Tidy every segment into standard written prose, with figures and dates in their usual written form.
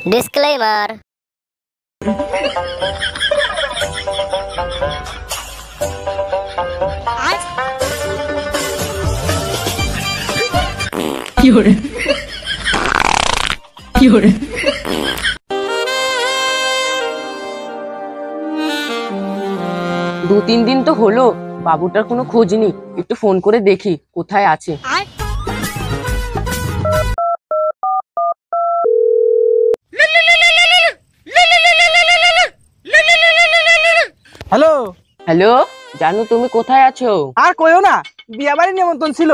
Disclaimer. Fiore. Fiore. দু তিন দিন তো হলো বাবুটার কোনো খোঁজ নেই, একটু ফোন করে দেখি কোথায় আছে। হ্যালো হ্যালো জানু, তুমি কোথায় আছো? আর কইও না, বিয়া বাড়ির নিমন্ত্রণ ছিল,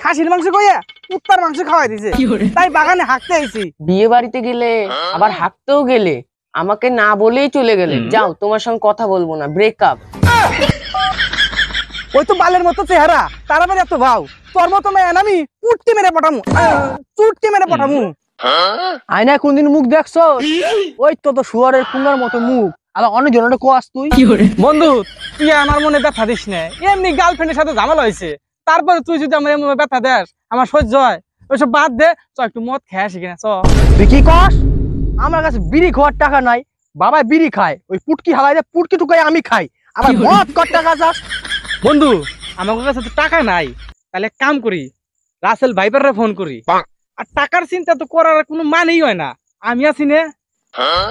খাসির মাংস কইয়া কুত্তার মাংস খাওয়াই দিছে, তাই বাগানে হাঁকতে আইছি। বিয়ে বাড়িতে গেলে আবার হাঁকতেও গেলে, আমাকে না বলেই চলে গেলে। যাও, তোমার সঙ্গে কথা বলবো না, ব্রেকআপ। ওই তো বালের মতো চেহারা, তার আবার এত ভাও, তোর মতো মেয়ে আমি পুটকে মেরে পাঠামু, চুটকে মেরে পাঠামু। আয়নায় কোনদিন মুখ দেখছো? ওই তো শুয়ারের কুঙ্গার মতো মুখ। আর অনেক জনটা কোয়াস তুই। বন্ধু, তুই আমার মনে ব্যথা দিস না, এমনি গার্লফ্রেন্ডের সাথে ঝামেলা হয়েছে, তারপরে তুই যদি আমার এমনি ব্যথা দেস, আমার সহ্য হয়? ওইসব বাদ দে, চ একটু মদ খেয়ে আসি কিনা। চ। তুই কি কস? আমার কাছে বিড়ি খাওয়ার টাকা নাই, বাবা বিড়ি খায়, ওই পুটকি হালাই দেয়, পুটকি টুকাই আমি খাই, আবার মদ কর টাকা চাস? বন্ধু, আমার কাছে তো টাকা নাই, তাহলে এক কাম করি, রাসেল ভাইপাররে ফোন করি। আর টাকার চিন্তা তো করার কোনো মানেই হয় না, আমি আছি না।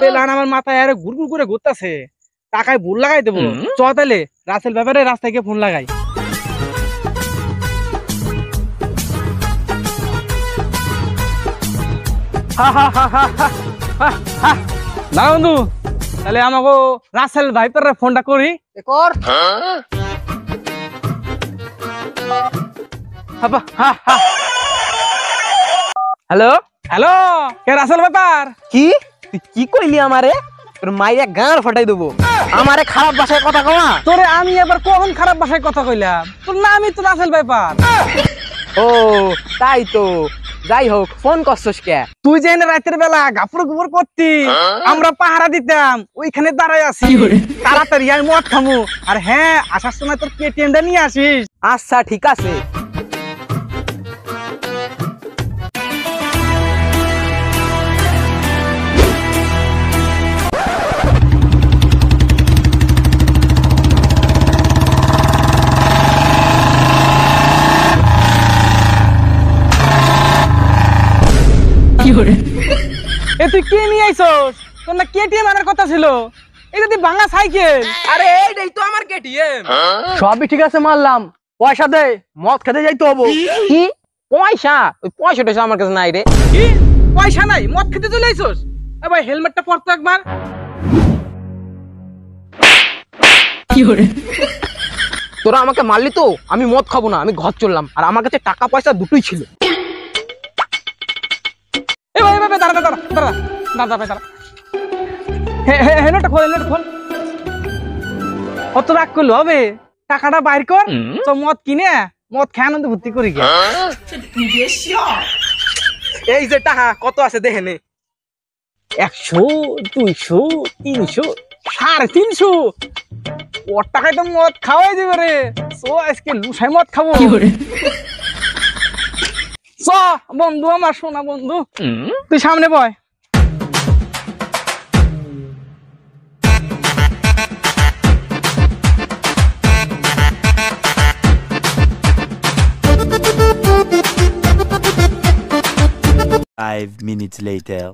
পেলান আমার মাথায় আরে ঘুরঘুর করে ঘুরতেছে, টাকায় ভুল লাগাই দেবো। চ তাহলে রাসেল ভাইপারে রাস্তায় গিয়ে ফোন লাগাই। না বন্ধু, তাহলে আমাকে রাসেল ভাইপারে ফোনটা করি। কর। হ্যালো হ্যালো, কে রাসেল ব্যাপার? কি তুই কি কইলি আমারে? তোর মাইয়া গাঁর ফাটাই দেবো। আমারে খারাপ ভাষায় কথা কওয়া? তোরে আমি এবার কখন খারাপ ভাষায় কথা কইলাম? তোর নামই তো রাসেল ব্যাপার। ও তাই তো, যাই হোক, ফোন করছস কে? তুই যে রাতের বেলা গাপুর গুপুর করতি, আমরা পাহারা দিতাম, ওইখানে দাঁড়ায় আছি, তাড়াতাড়ি আমি মদ খামু। আর হ্যাঁ, আসার সময় তোর কেটিএমটা নিয়ে আসিস। আচ্ছা ঠিক আছে। এ তুই কে নিয়ে আইছস? তোর না কেটিএম আনার কথা ছিল, এটা তুই ভাঙা সাইকেল। আরে এইটাই তো আমার কেটিএম। সবই ঠিক আছে, মানলাম, পয়সা দে, মদ খেতে যাইতে হবো। কি পয়সা? ওই পয়সাটা আমার কাছে নাই রে। কি পয়সা নাই, মদ খেতে চলে আইছস? এ ভাই, হেলমেটটা পরতো একবার। তোরা আমাকে মারলি তো, আমি মদ খাবো না, আমি ঘর চললাম, আর আমার কাছে টাকা পয়সা দুটোই ছিল। কত রাগ করলো হবে? টাকাটা বাইর কর, তো মদ কিনে মদ খেয়ে আনন্দ ভর্তি করি। এই যে টাকা কত আছে দেখে নে, 100, 200, 300, 350। ওর টাকায় তো মদ খাওয়াই দিবে রে। সো আজকে লুসাই মদ খাবো। চ বন্ধু, আমার সোনা বন্ধু, তুই সামনে বয়। Five minutes later.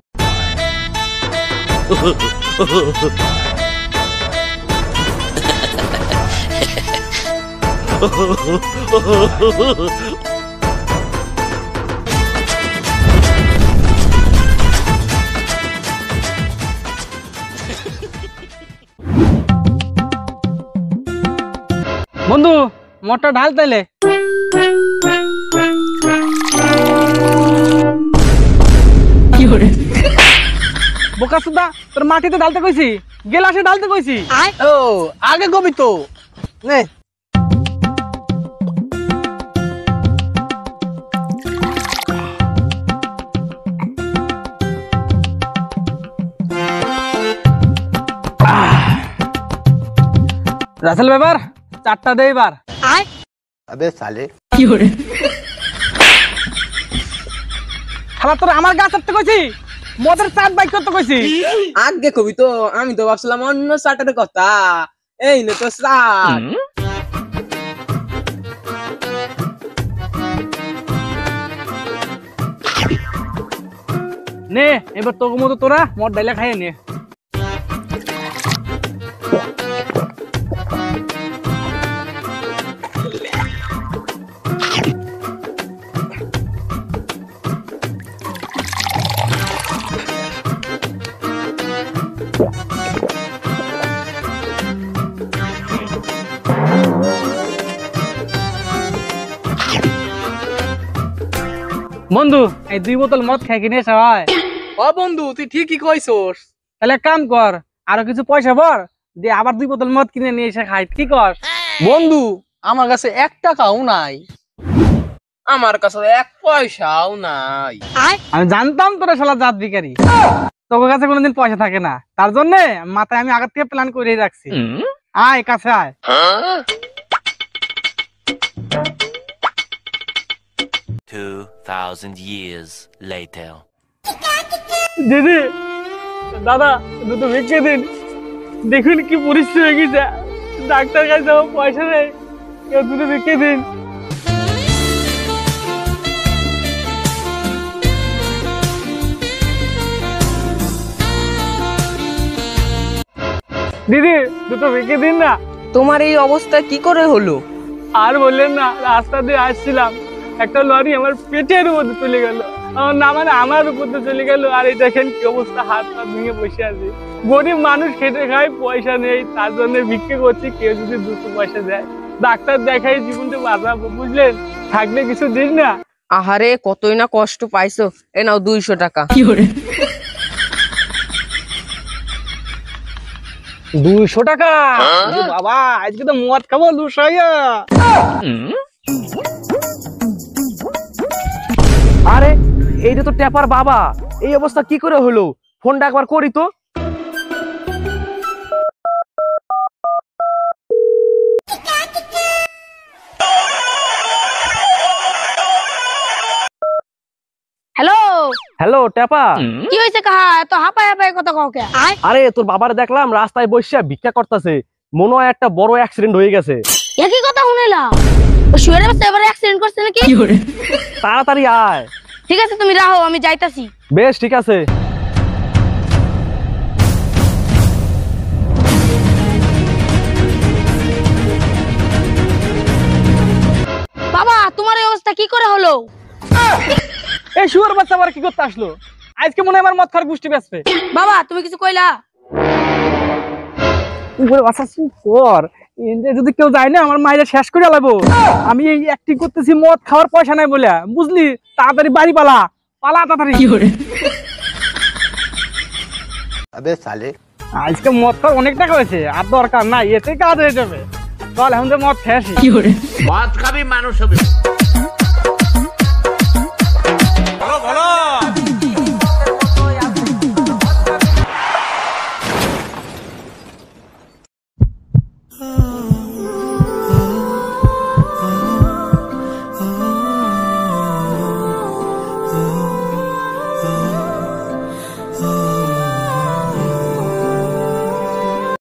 বন্ধু, মোটর ঢাল তাইলে। বোকা সুদা, তোর মাটিতে ঢালতে কইছি, গেলাসে ঢালতে কইছি। ও আগে কবি তো নে। রাসেল ব্যাপার, চারটা দে এবার। अबे साले শালা তোর আমার গা চাপতে কইছি, মদের চাট বাইক করতে কইছি। আগে কবি তো, আমি তো ভাবছিলাম অন্য চাটের কথা। এই নে তো চাট। নে এবার তোকে মতো তোরা মদ ডাইলা খাইয়ে নে। বন্ধু এই 2 বোতল মদ খাই কিনে সবাই। ও বন্ধু, তুই ঠিকই কইছস। তাহলে কাম কর, আরো কিছু পয়সা ভর দিয়ে আবার 2 বোতল মদ কিনে নিয়ে এসে খাই, কি কর? বন্ধু, আমার কাছে 1 টাকাও নাই। আমার কাছে 1 পয়সাও নাই। আমি জানতাম তোরা শালা জাত ভিখারি, তোর কাছে কোনোদিন পয়সা থাকে না, তার জন্য মাথায় আমি আগে থেকে প্ল্যান করে রাখছি। আয় কাছে আয়। 2000 years later. দিদি, দাদা, দুটো ভিক্ষে দিন। দেখুন কি পরিস্থিতি হয়ে গেছে, ডাক্তার কাছে যাবো, পয়সা নেই, কেউ দুটো ভিক্ষে দিন। দিদি, দুটো ভিক্ষে দিন না। তোমার এই অবস্থা কি করে হলো? আর বললেন না, রাস্তা দিয়ে আসছিলাম, একটা লরি আমার পেটের মধ্যে চলে গেল, আমার না মানে আমার উপর দিয়ে চলে গেল। আর এই দেখেন কি অবস্থা, হাত পা ভেঙে বসে আছে। গরিব মানুষ খেটে খায়, পয়সা নেই, তার জন্য ভিক্ষে করছি, কেউ যদি 200 পয়সা দেয় ডাক্তার দেখাই জীবনটা বাঁচাবো, বুঝলেন? থাকলে কিছু দিন না। আহারে, কতই না কষ্ট পাইছো। এ নাও 200 টাকা। 200 টাকা? ওরে বাবা, আজকে তো মদ খাবো 200। আরে এইটা তো ট্যাপার বাবা, এই অবস্থা কি করে হলো? ফোনটা একবার করি তো। হ্যালো, হ্যালো ট্যাপা। কি হয়েছে? কাহা এত হাঁপায় হাঁপায় কথা কাউকে? আরে তোর বাবার দেখলাম রাস্তায় বসে ভিক্ষা করতেছে, মনে হয় একটা বড় অ্যাক্সিডেন্ট হয়ে গেছে। একই কথা শুনিলাম, ও শুয়ারের বাচ্চা এবারে অ্যাক্সিডেন্ট করছে নাকি? তাড়াতাড়ি আয়। ঠিক আছে, তুমি রাহো, আমি যাইতাছি। বেশ ঠিক আছে। বাবা, তোমার এই অবস্থা কি করে হলো? এই শুয়ার বাচ্চা আবার কি করতে আসলো? আজকে মনে হয় আমার মদ খাওয়ার গোষ্ঠী বেসবে। বাবা, তুমি কিছু কইলা? যদি কেউ যায় না, আমার মায়ের শেষ করে লাগবো। আমি এই অ্যাক্টিং করতেছি মদ খাওয়ার পয়সা নাই বলে, বুঝলি? তাড়াতাড়ি বাড়ি পালা, পালা তাড়াতাড়ি। अबे साले আজকে মদ খাওয়ার অনেক টাকা হয়েছে, আর দরকার নাই, এতে কাজ হয়ে যাবে। চল এখন যে মদ খেয়েছি। মদ খাবি মানুষ হবে।